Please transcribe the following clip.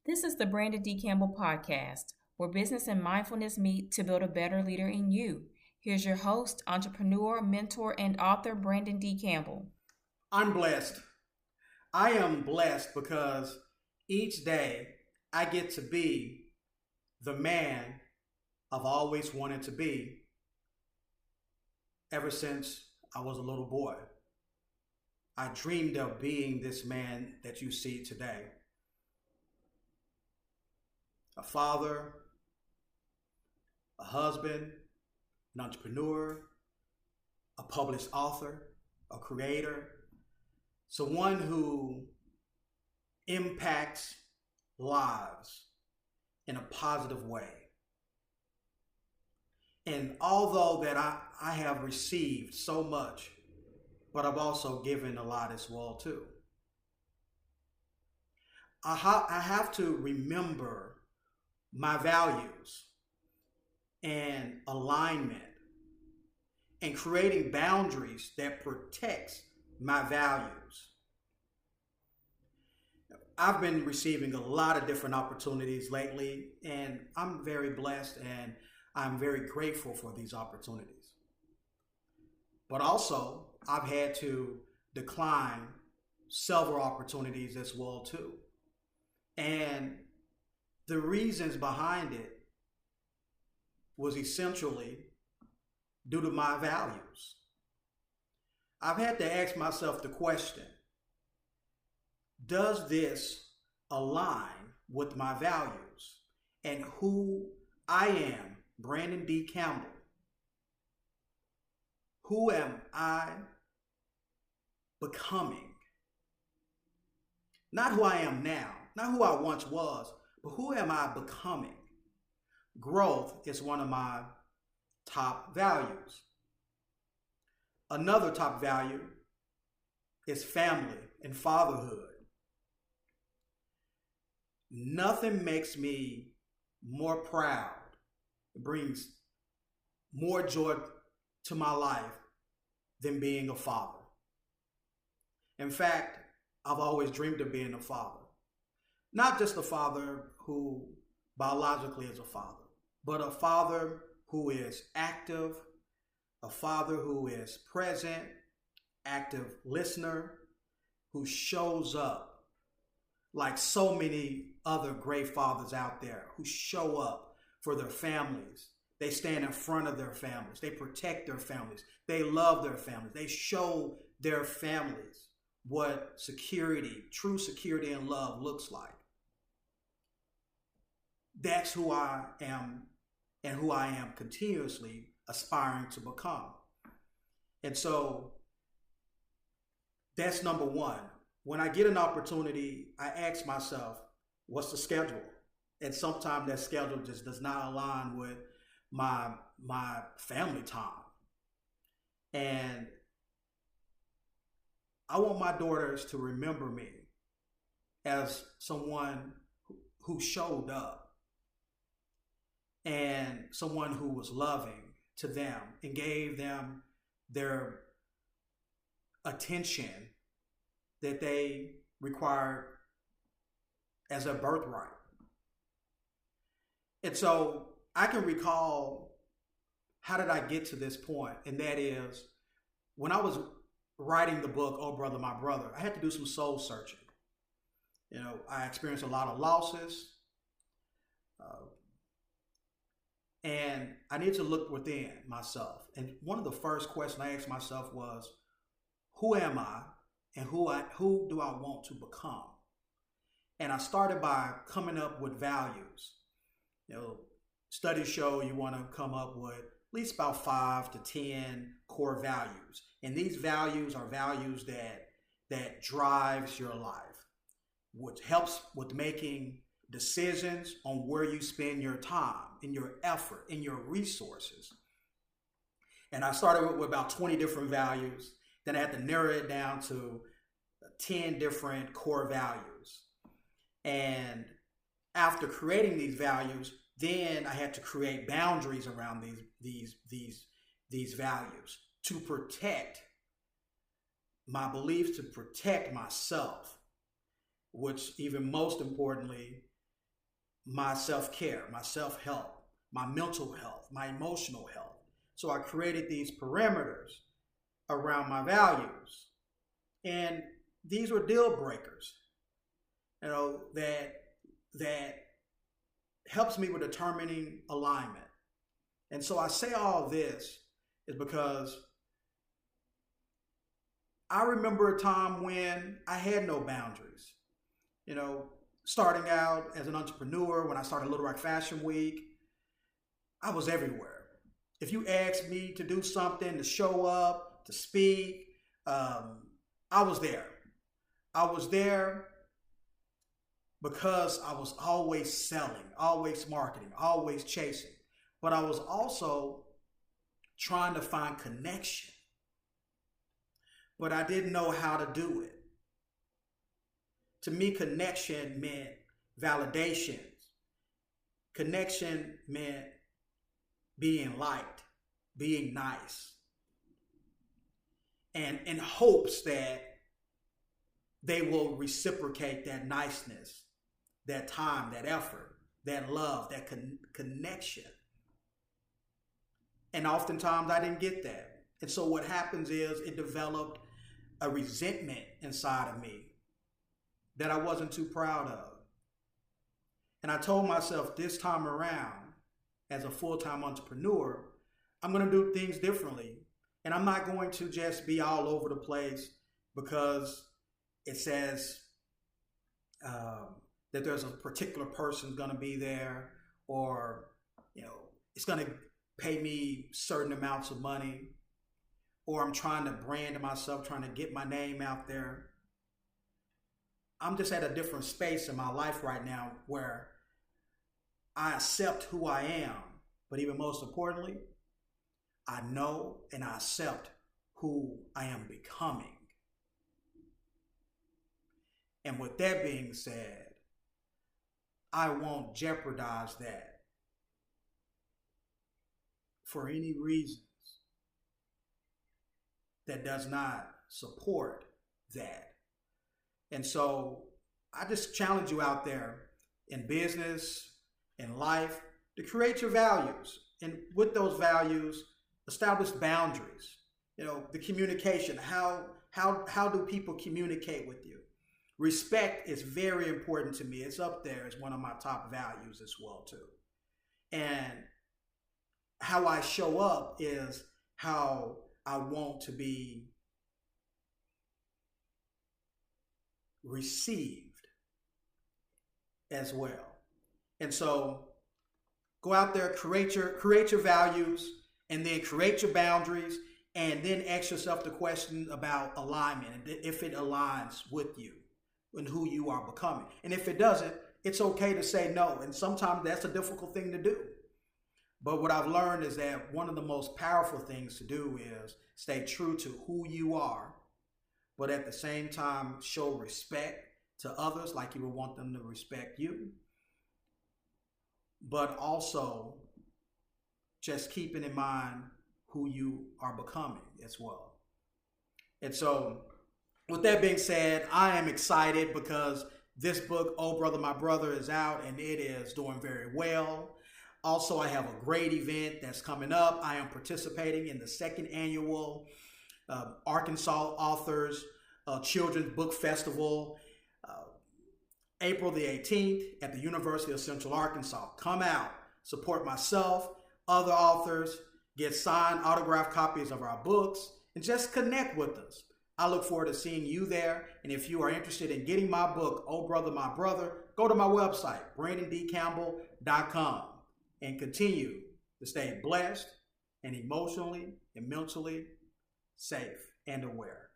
This is the Brandon D. Campbell podcast, where business and mindfulness meet to build a better leader in you. Here's your host, entrepreneur, mentor, and author, Brandon D. Campbell. I'm blessed. I am blessed because each day I get to be the man I've always wanted to be ever since I was a little boy. I dreamed of being this man that you see today. A father, a husband, an entrepreneur, a published author, a creator, someone who impacts lives in a positive way. And although that I have received so much, but I've also given a lot as well too. I have to remember my values and alignment and creating boundaries that protects my values. I've been receiving a lot of different opportunities lately, and I'm very blessed and I'm very grateful for these opportunities. But also, I've had to decline several opportunities as well too. And the reasons behind it was essentially due to my values. I've had to ask myself the question, does this align with my values and who I am, Brandon D. Campbell? Who am I becoming? Not who I am now, not who I once was, but who am I becoming? Growth is one of my top values. Another top value is family and fatherhood. Nothing makes me more proud, it brings more joy to my life than being a father. In fact, I've always dreamed of being a father. Not just a father who biologically is a father, but a father who is active, a father who is present, active listener, who shows up like so many other great fathers out there who show up for their families. They stand in front of their families. They protect their families. They love their families. They show their families what security, true security and love looks like. That's who I am and who I am continuously aspiring to become. And so that's number one. When I get an opportunity, I ask myself, what's the schedule? And sometimes that schedule just does not align with my family time. And I want my daughters to remember me as someone who showed up and someone who was loving to them and gave them their attention that they required as a birthright. And so I can recall, how did I get to this point? And that is, when I was writing the book, Oh Brother, My Brother, I had to do some soul searching. You know, I experienced a lot of losses. And I needed to look within myself. And one of the first questions I asked myself was, who am I and who do I want to become? And I started by coming up with values. You know, studies show you want to come up with at least about 5 to 10 core values. And these values are values that drives your life, which helps with making decisions on where you spend your time and your effort and your resources. And I started with about 20 different values. Then I had to narrow it down to 10 different core values. And after creating these values, then I had to create boundaries around these values to protect my beliefs, to protect myself, which even most importantly my self-care, my self-help, my mental health, my emotional health. So I created these parameters around my values. And these were deal breakers, that helps me with determining alignment. And so I say all this is because I remember a time when I had no boundaries. Starting out as an entrepreneur, when I started Little Rock Fashion Week, I was everywhere. If you asked me to do something, to show up, to speak, I was there. I was there because I was always selling, always marketing, always chasing. But I was also trying to find connection. But I didn't know how to do it. To me, connection meant validation. Connection meant being liked, being nice. And in hopes that they will reciprocate that niceness, that time, that effort, that love, that connection. And oftentimes I didn't get that. And so what happens is it developed a resentment inside of me that I wasn't too proud of. And I told myself this time around, as a full-time entrepreneur, I'm going to do things differently. And I'm not going to just be all over the place because it says that there's a particular person going to be there, or it's going to pay me certain amounts of money, or I'm trying to brand myself, trying to get my name out there. I'm just at a different space in my life right now where I accept who I am, but even most importantly, I know and I accept who I am becoming. And with that being said, I won't jeopardize that for any reasons that does not support that. And so I just challenge you out there in business, in life, to create your values. And with those values, establish boundaries. The communication, how do people communicate with you? Respect is very important to me. It's up there as one of my top values as well too. And how I show up is how I want to be received as well. And so go out there, create your values, and then create your boundaries, and then ask yourself the question about alignment and if it aligns with you and who you are becoming. And if it doesn't, it's okay to say no. And sometimes that's a difficult thing to do. But what I've learned is that one of the most powerful things to do is stay true to who you are, but at the same time show respect to others like you would want them to respect you. But also just keeping in mind who you are becoming as well. And so with that being said, I am excited because this book, Oh Brother, My Brother, is out and it is doing very well. Also, I have a great event that's coming up. I am participating in the second annual Arkansas Authors Children's Book Festival, April the 18th at the University of Central Arkansas. Come out, support myself, other authors, get signed, autographed copies of our books, and just connect with us. I look forward to seeing you there. And if you are interested in getting my book, Oh Brother, My Brother, go to my website, brandondcampbell.com, and continue to stay blessed and emotionally and mentally safe and aware.